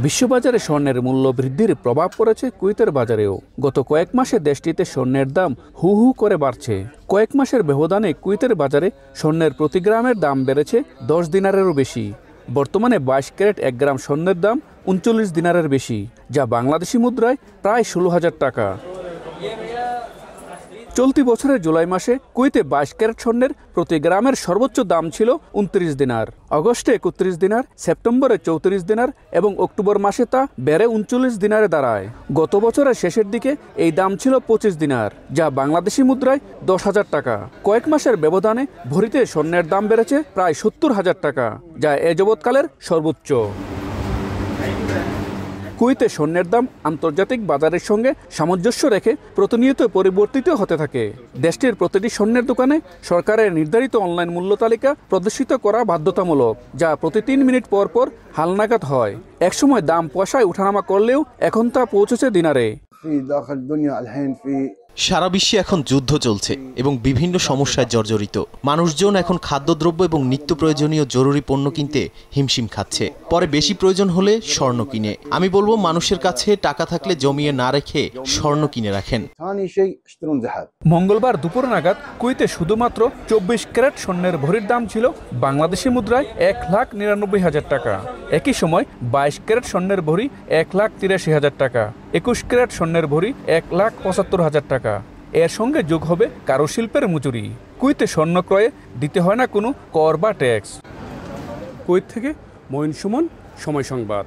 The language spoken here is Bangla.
বিশ্ববাজারে স্বর্ণের মূল্য বৃদ্ধির প্রভাব পড়েছে কুয়েতের বাজারেও। গত কয়েক মাসে দেশটিতে স্বর্ণের দাম হু হু করে বাড়ছে। কয়েক মাসের ব্যবধানে কুয়েতের বাজারে স্বর্ণের প্রতি গ্রামের দাম বেড়েছে 10 দিনারেরও বেশি। বর্তমানে 22 ক্যারেট 1 গ্রাম স্বর্ণের দাম 39 দিনারের বেশি, যা বাংলাদেশি মুদ্রায় প্রায় 16,000 টাকা। চলতি বছরের জুলাই মাসে কুয়েতে 22 ক্যারেট স্বর্ণের প্রতি গ্রামের সর্বোচ্চ দাম ছিল 29 দিনার, আগস্টে 31 দিনার, সেপ্টেম্বরে 34 দিনার এবং অক্টোবর মাসে তা বেড়ে 39 দিনারে দাঁড়ায়। গত বছরের শেষের দিকে এই দাম ছিল 25 দিনার, যা বাংলাদেশি মুদ্রায় 10,000 টাকা। কয়েক মাসের ব্যবধানে ভরিতে স্বর্ণের দাম বেড়েছে প্রায় 70,000 টাকা, যা এ যাবৎকালের সর্বোচ্চ। কুয়েতে স্বর্ণের দাম আন্তর্জাতিক বাজারের সঙ্গে সামঞ্জস্য রেখে প্রতিনিয়ত পরিবর্তিত হতে থাকে। দেশটির প্রতিটি স্বর্ণের দোকানে সরকারের নির্ধারিত অনলাইন মূল্য তালিকা প্রদর্শিত করা বাধ্যতামূলক, যা প্রতি 3 মিনিট পর পর হালনাগাদ হয়। একসময় দাম পয়সায় ওঠানামা করলেও এখন তা পৌঁছেছে দিনারে। সারা বিশ্বে এখন যুদ্ধ চলছে এবং বিভিন্ন সমস্যায় জর্জরিত। মানুষজন এখন খাদ্যদ্রব্য এবং নিত্য প্রয়োজনীয় জরুরি পণ্য কিনতে হিমশিম খাচ্ছে। পরে বেশি প্রয়োজন হলে স্বর্ণ কিনে। আমি বলবো, মানুষের কাছে টাকা থাকলে জমিয়ে না রেখে স্বর্ণ কিনে রাখেন। মঙ্গলবার দুপুর নাগাদ কুয়েতে শুধুমাত্র 24 ক্যারেট স্বর্ণের ভরির দাম ছিল বাংলাদেশি মুদ্রায় 1,99,000 টাকা। একই সময় 22 ক্যারেট স্বর্ণের ভরি 1,83,000 টাকা, 21 ক্যারেট স্বর্ণের ভরি 1,75,000 টাকা। এর সঙ্গে যোগ হবে কারুশিল্পের মজুরি। কুয়েতে স্বর্ণ ক্রয়ে দিতে হয় না কোনো কর বা ট্যাক্স। কুয়েত থেকে মঈন সুমন, সময় সংবাদ।